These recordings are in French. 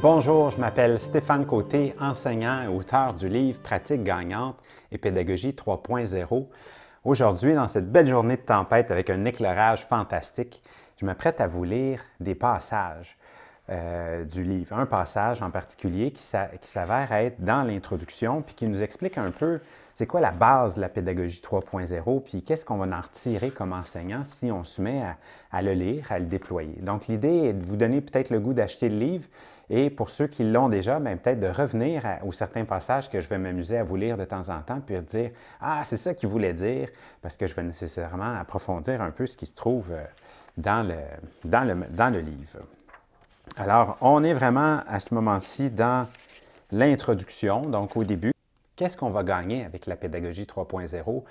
Bonjour, je m'appelle Stéphane Côté, enseignant et auteur du livre Pratique gagnante et pédagogie 3.0. Aujourd'hui, dans cette belle journée de tempête avec un éclairage fantastique, je m'apprête à vous lire des passages du livre. Un passage en particulier qui s'avère être dans l'introduction puis qui nous explique un peu c'est quoi la base de la pédagogie 3.0 puis qu'est-ce qu'on va en retirer comme enseignant si on se met à le lire, à le déployer. Donc, l'idée est de vous donner peut-être le goût d'acheter le livre et pour ceux qui l'ont déjà, peut-être de revenir aux certains passages que je vais m'amuser à vous lire de temps en temps puis de dire « Ah, c'est ça qu'il voulait dire » parce que je vais nécessairement approfondir un peu ce qui se trouve dans le livre. Alors, on est vraiment à ce moment-ci dans l'introduction, donc au début. Qu'est-ce qu'on va gagner avec la pédagogie 3.0?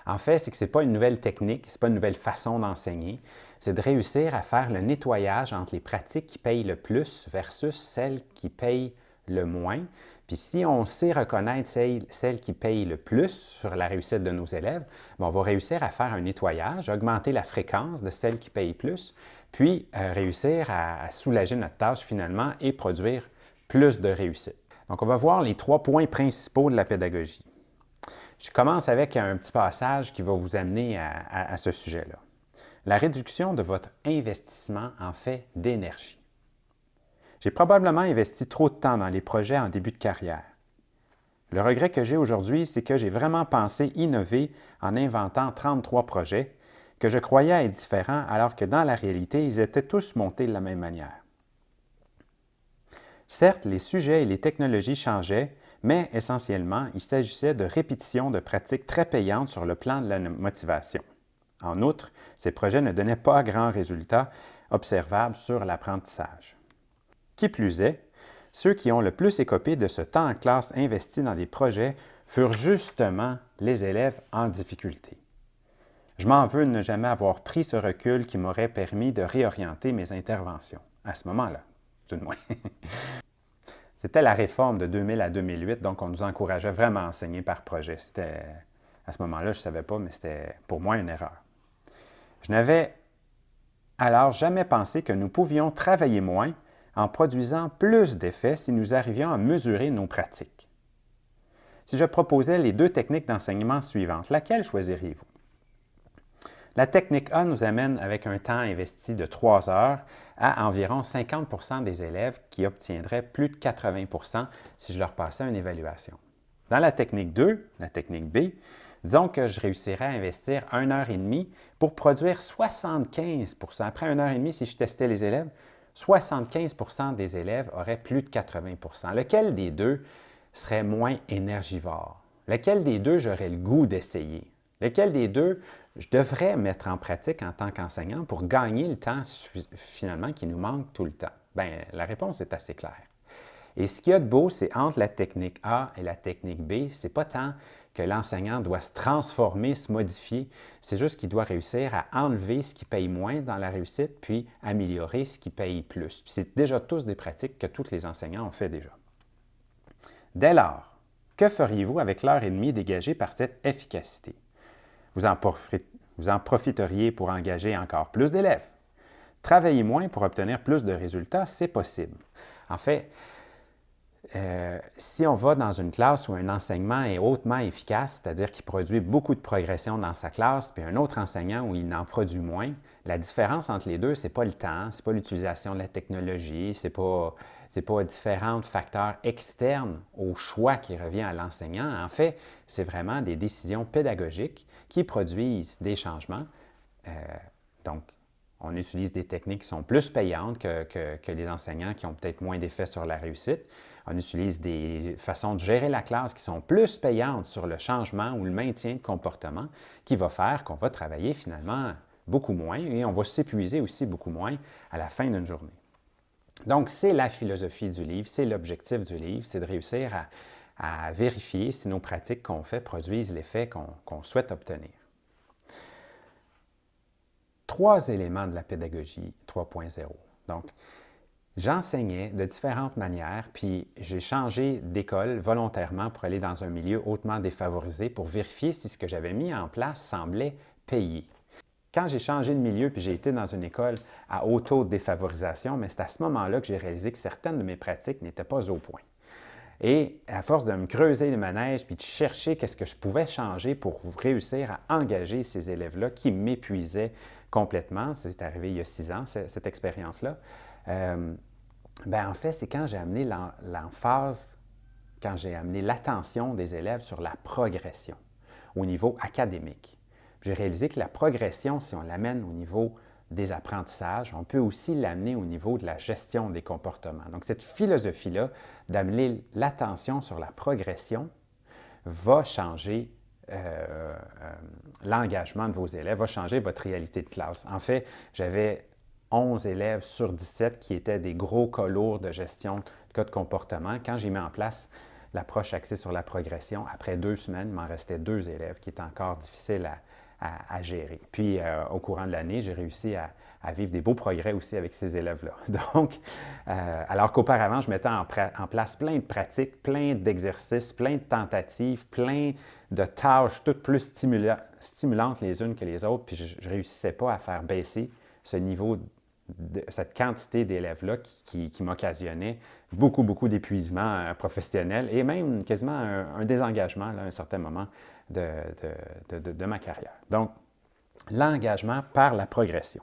En fait, c'est que ce n'est pas une nouvelle technique, ce n'est pas une nouvelle façon d'enseigner, c'est de réussir à faire le nettoyage entre les pratiques qui payent le plus versus celles qui payent le moins. Puis si on sait reconnaître celles qui payent le plus sur la réussite de nos élèves, on va réussir à faire un nettoyage, augmenter la fréquence de celles qui payent plus, puis réussir à soulager notre tâche finalement et produire plus de réussite. Donc, on va voir les 3 points principaux de la pédagogie. Je commence avec un petit passage qui va vous amener à ce sujet-là. La réduction de votre investissement en fait d'énergie. J'ai probablement investi trop de temps dans les projets en début de carrière. Le regret que j'ai aujourd'hui, c'est que j'ai vraiment pensé innover en inventant 33 projets que je croyais être différents alors que dans la réalité, ils étaient tous montés de la même manière. Certes, les sujets et les technologies changeaient, mais essentiellement, il s'agissait de répétition de pratiques très payantes sur le plan de la motivation. En outre, ces projets ne donnaient pas grand résultat observable sur l'apprentissage. Qui plus est, ceux qui ont le plus écopé de ce temps en classe investi dans des projets furent justement les élèves en difficulté. Je m'en veux de ne jamais avoir pris ce recul qui m'aurait permis de réorienter mes interventions, à ce moment-là, tout de moins. C'était la réforme de 2000 à 2008, donc on nous encourageait vraiment à enseigner par projet. À ce moment-là, je ne savais pas, mais c'était pour moi une erreur. Je n'avais alors jamais pensé que nous pouvions travailler moins en produisant plus d'effets si nous arrivions à mesurer nos pratiques. Si je proposais les 2 techniques d'enseignement suivantes, laquelle choisiriez-vous? La technique A nous amène avec un temps investi de 3 heures à environ 50 des élèves qui obtiendraient plus de 80 si je leur passais une évaluation. Dans la technique 2, la technique B, disons que je réussirais à investir 1 heure et demie pour produire 75 après 1 heure et demie, si je testais les élèves, 75 des élèves auraient plus de 80 Lequel des deux serait moins énergivore? Lequel des deux j'aurais le goût d'essayer? Lequel des deux je devrais mettre en pratique en tant qu'enseignant pour gagner le temps finalement qui nous manque tout le temps? Bien, la réponse est assez claire. Et ce qu'il y a de beau, c'est entre la technique A et la technique B, ce n'est pas tant que l'enseignant doit se transformer, se modifier, c'est juste qu'il doit réussir à enlever ce qui paye moins dans la réussite, puis améliorer ce qui paye plus. C'est déjà tous des pratiques que tous les enseignants ont fait déjà. Dès lors, que feriez-vous avec l'heure et demie dégagée par cette efficacité? Vous en profiteriez pour engager encore plus d'élèves. Travailler moins pour obtenir plus de résultats, c'est possible. En fait, si on va dans une classe où un enseignement est hautement efficace, c'est-à-dire qu'il produit beaucoup de progression dans sa classe, puis un autre enseignant où il n'en produit moins, la différence entre les deux, ce n'est pas le temps, ce n'est pas l'utilisation de la technologie, ce n'est pas différents facteurs externes au choix qui revient à l'enseignant. En fait, c'est vraiment des décisions pédagogiques qui produisent des changements. Donc, on utilise des techniques qui sont plus payantes que les enseignants qui ont peut-être moins d'effet sur la réussite. On utilise des façons de gérer la classe qui sont plus payantes sur le changement ou le maintien de comportement qui va faire qu'on va travailler finalement beaucoup moins et on va s'épuiser aussi beaucoup moins à la fin d'une journée. Donc, c'est la philosophie du livre, c'est l'objectif du livre, c'est de réussir à vérifier si nos pratiques qu'on fait produisent l'effet qu'on souhaite obtenir. 3 éléments de la pédagogie 3.0. Donc, j'enseignais de différentes manières, puis j'ai changé d'école volontairement pour aller dans un milieu hautement défavorisé pour vérifier si ce que j'avais mis en place semblait payer. Quand j'ai changé de milieu puis j'ai été dans une école à haut taux de défavorisation, mais c'est à ce moment-là que j'ai réalisé que certaines de mes pratiques n'étaient pas au point. Et à force de me creuser le manège puis de chercher qu'est-ce que je pouvais changer pour réussir à engager ces élèves-là qui m'épuisaient complètement, c'est arrivé il y a 6 ans, cette expérience-là, en fait, c'est quand j'ai amené l'emphase, quand j'ai amené l'attention des élèves sur la progression au niveau académique. J'ai réalisé que la progression, si on l'amène au niveau des apprentissages, on peut aussi l'amener au niveau de la gestion des comportements. Donc, cette philosophie-là d'amener l'attention sur la progression va changer l'engagement de vos élèves, va changer votre réalité de classe. En fait, j'avais 11 élèves sur 17 qui étaient des gros cas lourds de gestion de cas de comportement. Quand j'ai mis en place l'approche axée sur la progression, après 2 semaines, il m'en restait 2 élèves qui étaient encore difficiles à gérer. Puis, au courant de l'année, j'ai réussi à vivre des beaux progrès aussi avec ces élèves-là. Donc, alors qu'auparavant, je mettais en place plein de pratiques, plein d'exercices, plein de tentatives, plein de tâches, toutes plus stimulantes les unes que les autres, puis je ne réussissais pas à faire baisser ce niveau, cette quantité d'élèves-là qui m'occasionnait beaucoup d'épuisement professionnel et même quasiment un désengagement là, à un certain moment de ma carrière. Donc, l'engagement par la progression.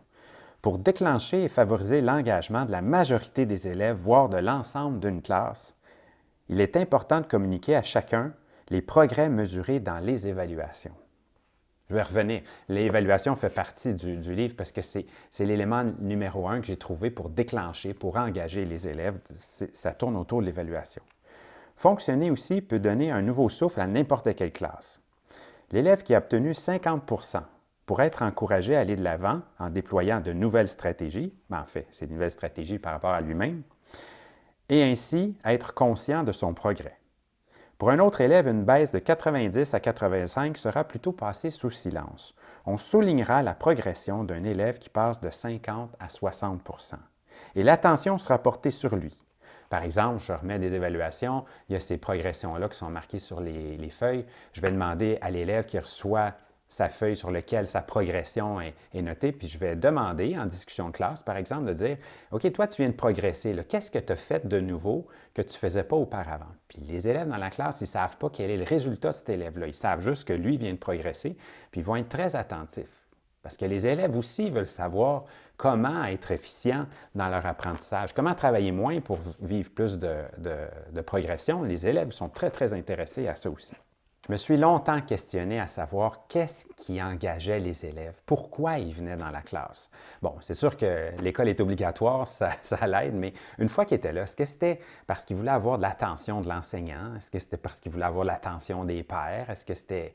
Pour déclencher et favoriser l'engagement de la majorité des élèves, voire de l'ensemble d'une classe, il est important de communiquer à chacun les progrès mesurés dans les évaluations. Je vais revenir. L'évaluation fait partie du livre parce que c'est l'élément numéro 1 que j'ai trouvé pour déclencher, pour engager les élèves. Ça tourne autour de l'évaluation. Fonctionner aussi peut donner un nouveau souffle à n'importe quelle classe. L'élève qui a obtenu 50 pour être encouragé à aller de l'avant en déployant de nouvelles stratégies, en fait, c'est de nouvelles stratégies par rapport à lui-même, et ainsi être conscient de son progrès. Pour un autre élève, une baisse de 90 à 85 sera plutôt passée sous silence. On soulignera la progression d'un élève qui passe de 50 à 60 et l'attention sera portée sur lui. Par exemple, je remets des évaluations, il y a ces progressions-là qui sont marquées sur les feuilles. Je vais demander à l'élève qui reçoit sa feuille sur laquelle sa progression est notée, puis je vais demander en discussion de classe, par exemple, de dire « OK, toi, tu viens de progresser, qu'est-ce que tu as fait de nouveau que tu ne faisais pas auparavant? » Puis les élèves dans la classe, ils ne savent pas quel est le résultat de cet élève-là. Ils savent juste que lui vient de progresser, puis ils vont être très attentifs. Parce que les élèves aussi veulent savoir comment être efficients dans leur apprentissage, comment travailler moins pour vivre plus de progression. Les élèves sont très intéressés à ça aussi. Je me suis longtemps questionné à savoir qu'est-ce qui engageait les élèves, pourquoi ils venaient dans la classe. Bon, c'est sûr que l'école est obligatoire, ça l'aide, mais une fois qu'ils étaient là, est-ce que c'était parce qu'ils voulaient avoir de l'attention de l'enseignant? Est-ce que c'était parce qu'ils voulaient avoir l'attention des pairs? Est-ce que c'était...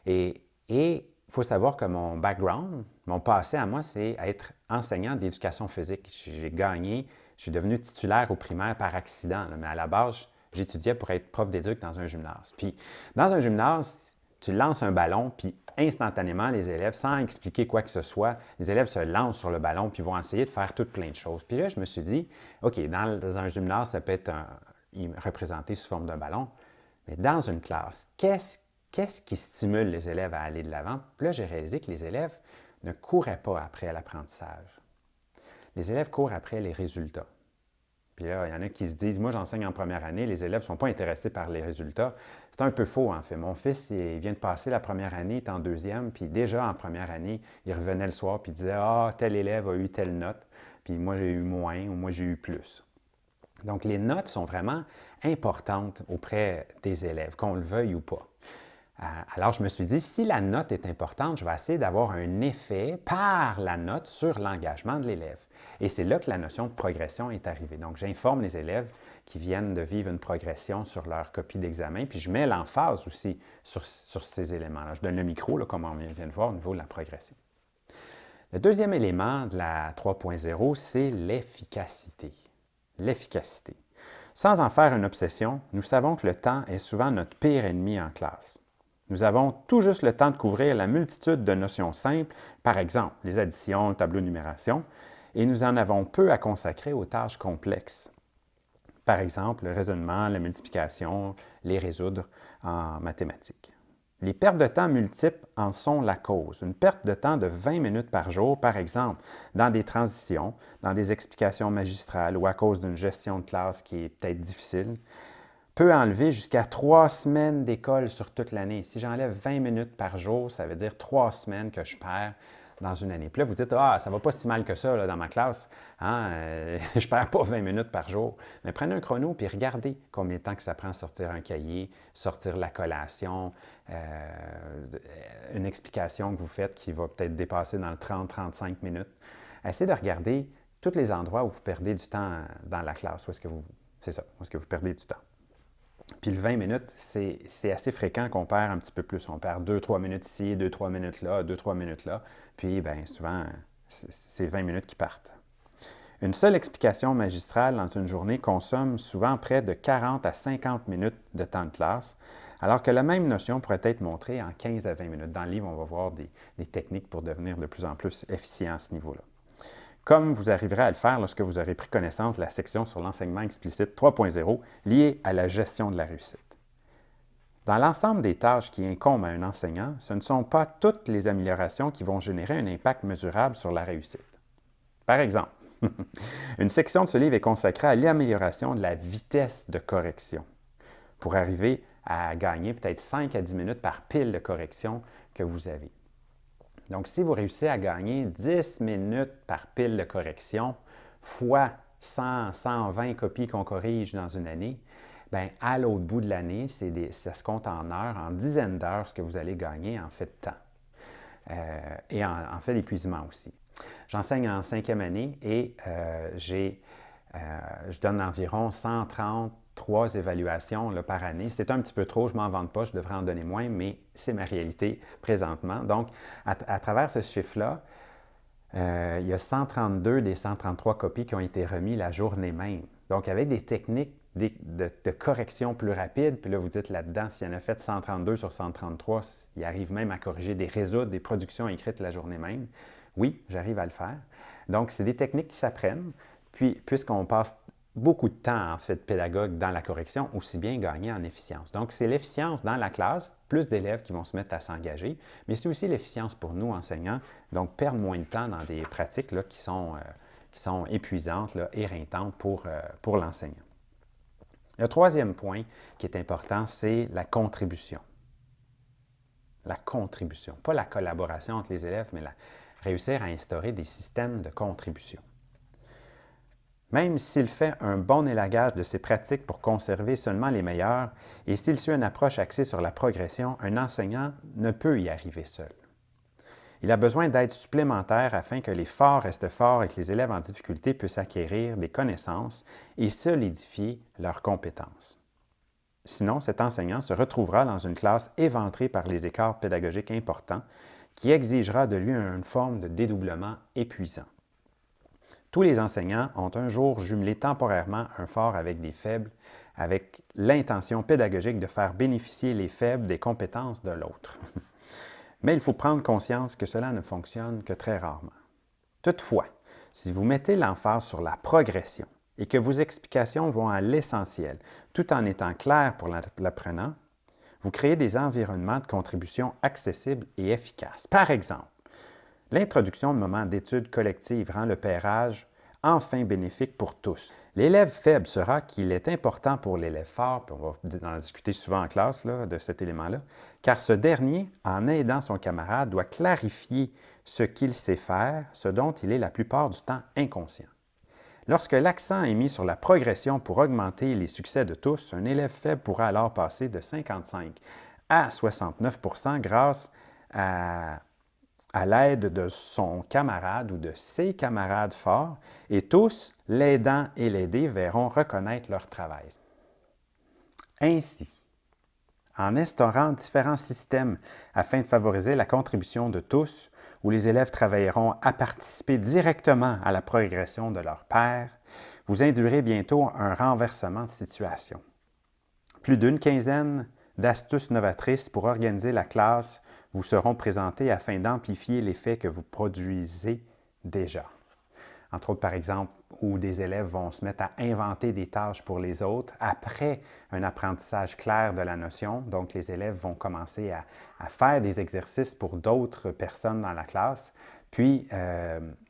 Et il faut savoir que mon background, mon passé à moi, c'est être enseignant d'éducation physique. J'ai gagné, je suis devenu titulaire au primaire par accident, mais à la base, j'étudiais pour être prof d'éduc dans un gymnase. Puis, dans un gymnase, tu lances un ballon, puis instantanément, les élèves, sans expliquer quoi que ce soit, les élèves se lancent sur le ballon, puis vont essayer de faire toutes plein de choses. Puis là, je me suis dit, OK, dans un gymnase, ça peut être représenté sous forme d'un ballon, mais dans une classe, qu'est-ce qui stimule les élèves à aller de l'avant? Puis là, j'ai réalisé que les élèves ne couraient pas après l'apprentissage. Les élèves courent après les résultats. Puis là, il y en a qui se disent, moi j'enseigne en première année, les élèves ne sont pas intéressés par les résultats. C'est un peu faux en fait. Mon fils, il vient de passer la première année, il est en deuxième, puis déjà en première année, il revenait le soir puis il disait, ah, tel élève a eu telle note, puis moi j'ai eu moins ou moi j'ai eu plus. Donc les notes sont vraiment importantes auprès des élèves, qu'on le veuille ou pas. Alors, je me suis dit, si la note est importante, je vais essayer d'avoir un effet par la note sur l'engagement de l'élève. Et c'est là que la notion de progression est arrivée. Donc, j'informe les élèves qui viennent de vivre une progression sur leur copie d'examen, puis je mets l'emphase aussi sur ces éléments-là. Je donne le micro, là, comme on vient de voir, au niveau de la progression. Le deuxième élément de la 3.0, c'est l'efficacité. L'efficacité. Sans en faire une obsession, nous savons que le temps est souvent notre pire ennemi en classe. Nous avons tout juste le temps de couvrir la multitude de notions simples, par exemple les additions, le tableau de numération, et nous en avons peu à consacrer aux tâches complexes. Par exemple, le raisonnement, la multiplication, les résoudre en mathématiques. Les pertes de temps multiples en sont la cause. Une perte de temps de 20 minutes par jour, par exemple, dans des transitions, dans des explications magistrales ou à cause d'une gestion de classe qui est peut-être difficile, peut enlever jusqu'à 3 semaines d'école sur toute l'année. Si j'enlève 20 minutes par jour, ça veut dire 3 semaines que je perds dans une année. Puis là, vous dites, ah, ça va pas si mal que ça là, dans ma classe. Hein? Je ne perds pas 20 minutes par jour. Mais prenez un chrono puis regardez combien de temps que ça prend à sortir un cahier, sortir la collation, une explication que vous faites qui va peut-être dépasser dans le 30-35 minutes. Essayez de regarder tous les endroits où vous perdez du temps dans la classe. C'est ça, où est-ce que vous perdez du temps. Puis le 20 minutes, c'est assez fréquent qu'on perd un petit peu plus. On perd 2-3 minutes ici, 2-3 minutes là, 2-3 minutes là. Puis, bien souvent, c'est 20 minutes qui partent. Une seule explication magistrale dans une journée consomme souvent près de 40 à 50 minutes de temps de classe, alors que la même notion pourrait être montrée en 15 à 20 minutes. Dans le livre, on va voir des techniques pour devenir de plus en plus efficient à ce niveau-là. Comme vous arriverez à le faire lorsque vous aurez pris connaissance de la section sur l'enseignement explicite 3.0 liée à la gestion de la réussite. Dans l'ensemble des tâches qui incombent à un enseignant, ce ne sont pas toutes les améliorations qui vont générer un impact mesurable sur la réussite. Par exemple, une section de ce livre est consacrée à l'amélioration de la vitesse de correction pour arriver à gagner peut-être 5 à 10 minutes par pile de correction que vous avez. Donc, si vous réussissez à gagner 10 minutes par pile de correction fois 100, 120 copies qu'on corrige dans une année, bien, à l'autre bout de l'année, ça se compte en heures, en dizaines d'heures, ce que vous allez gagner en fait de temps et en fait d'épuisement aussi. J'enseigne en 5e année et je donne environ 133 évaluations là, par année. C'est un petit peu trop, je ne m'en vante pas, je devrais en donner moins, mais c'est ma réalité présentement. Donc, à travers ce chiffre-là, il y a 132 des 133 copies qui ont été remis la journée même. Donc, avec des techniques de correction plus rapides, puis là, vous dites là-dedans, s'il y en a fait 132 sur 133, il arrive même à corriger des résoudre, des productions écrites la journée même. Oui, j'arrive à le faire. Donc, c'est des techniques qui s'apprennent. Puis, puisqu'on passe beaucoup de temps, en fait, pédagogue dans la correction, aussi bien gagner en efficience. Donc, c'est l'efficience dans la classe, plus d'élèves qui vont se mettre à s'engager, mais c'est aussi l'efficience pour nous, enseignants, donc perdre moins de temps dans des pratiques là, qui sont épuisantes, là, éreintantes pour l'enseignant. Le troisième point qui est important, c'est la contribution. La contribution, pas la collaboration entre les élèves, mais réussir à instaurer des systèmes de contribution. Même s'il fait un bon élagage de ses pratiques pour conserver seulement les meilleures, et s'il suit une approche axée sur la progression, un enseignant ne peut y arriver seul. Il a besoin d'aide supplémentaire afin que les forts restent forts et que les élèves en difficulté puissent acquérir des connaissances et solidifier leurs compétences. Sinon, cet enseignant se retrouvera dans une classe éventrée par les écarts pédagogiques importants qui exigera de lui une forme de dédoublement épuisant. Tous les enseignants ont un jour jumelé temporairement un fort avec des faibles, avec l'intention pédagogique de faire bénéficier les faibles des compétences de l'autre. Mais il faut prendre conscience que cela ne fonctionne que très rarement. Toutefois, si vous mettez l'emphase sur la progression et que vos explications vont à l'essentiel, tout en étant claires pour l'apprenant, vous créez des environnements de contribution accessibles et efficaces. Par exemple, l'introduction de moments d'études collectives rend le pairage enfin bénéfique pour tous. L'élève faible saura qu'il est important pour l'élève fort, puis on va en discuter souvent en classe là, de cet élément-là, car ce dernier, en aidant son camarade, doit clarifier ce qu'il sait faire, ce dont il est la plupart du temps inconscient. Lorsque l'accent est mis sur la progression pour augmenter les succès de tous, un élève faible pourra alors passer de 55 à 69 % grâce à l'aide de son camarade ou de ses camarades forts, et tous, l'aidant et l'aidé, verront reconnaître leur travail. Ainsi, en instaurant différents systèmes afin de favoriser la contribution de tous, où les élèves travailleront à participer directement à la progression de leurs pairs, vous induirez bientôt un renversement de situation. Plus d'une quinzaine d'astuces novatrices pour organiser la classe vous seront présentées afin d'amplifier l'effet que vous produisez déjà. entre autres par exemple, où des élèves vont se mettre à inventer des tâches pour les autres après un apprentissage clair de la notion. Donc, les élèves vont commencer à faire des exercices pour d'autres personnes dans la classe. Puis,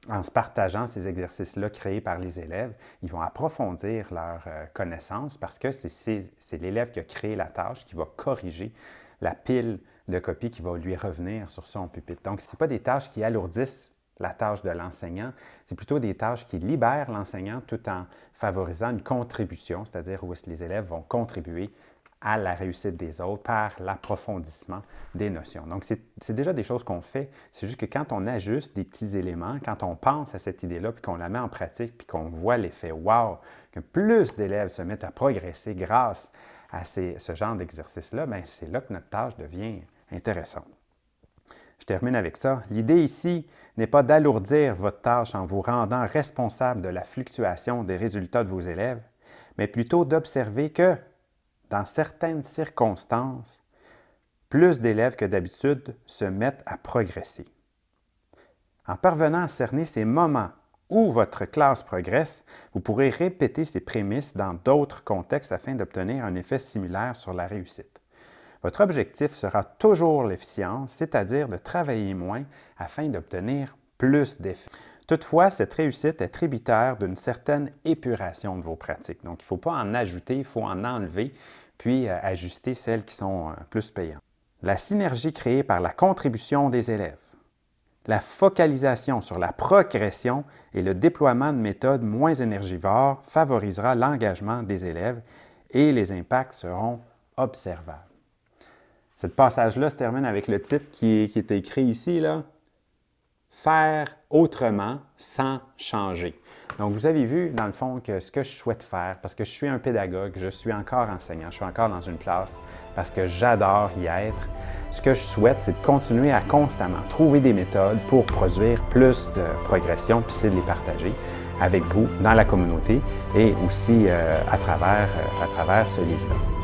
en se partageant ces exercices-là créés par les élèves, ils vont approfondir leurs connaissances parce que c'est l'élève qui a créé la tâche qui va corriger la pile de copies qui va lui revenir sur son pupitre. Donc, ce n'est pas des tâches qui alourdissent la tâche de l'enseignant, c'est plutôt des tâches qui libèrent l'enseignant tout en favorisant une contribution, c'est-à-dire où les élèves vont contribuer à la réussite des autres par l'approfondissement des notions. Donc, c'est déjà des choses qu'on fait. C'est juste que quand on ajuste des petits éléments, quand on pense à cette idée-là, puis qu'on la met en pratique, puis qu'on voit l'effet « wow », que plus d'élèves se mettent à progresser grâce à ce genre d'exercice-là, bien, c'est là que notre tâche devient intéressante. Je termine avec ça. L'idée ici n'est pas d'alourdir votre tâche en vous rendant responsable de la fluctuation des résultats de vos élèves, mais plutôt d'observer que, dans certaines circonstances, plus d'élèves que d'habitude se mettent à progresser. En parvenant à cerner ces moments où votre classe progresse, vous pourrez répéter ces prémices dans d'autres contextes afin d'obtenir un effet similaire sur la réussite. Votre objectif sera toujours l'efficience, c'est-à-dire de travailler moins afin d'obtenir plus d'effets. Toutefois, cette réussite est tributaire d'une certaine épuration de vos pratiques. Donc, il ne faut pas en ajouter, il faut en enlever, puis ajuster celles qui sont plus payantes. La synergie créée par la contribution des élèves, la focalisation sur la progression et le déploiement de méthodes moins énergivores favorisera l'engagement des élèves et les impacts seront observables. Ce passage-là se termine avec le titre qui est écrit ici, là. Faire autrement sans changer. Donc, vous avez vu, dans le fond, que ce que je souhaite faire, parce que je suis un pédagogue, je suis encore enseignant, je suis encore dans une classe, parce que j'adore y être, ce que je souhaite, c'est de continuer à constamment trouver des méthodes pour produire plus de progression, puis c'est de les partager avec vous dans la communauté et aussi à travers ce livre-là.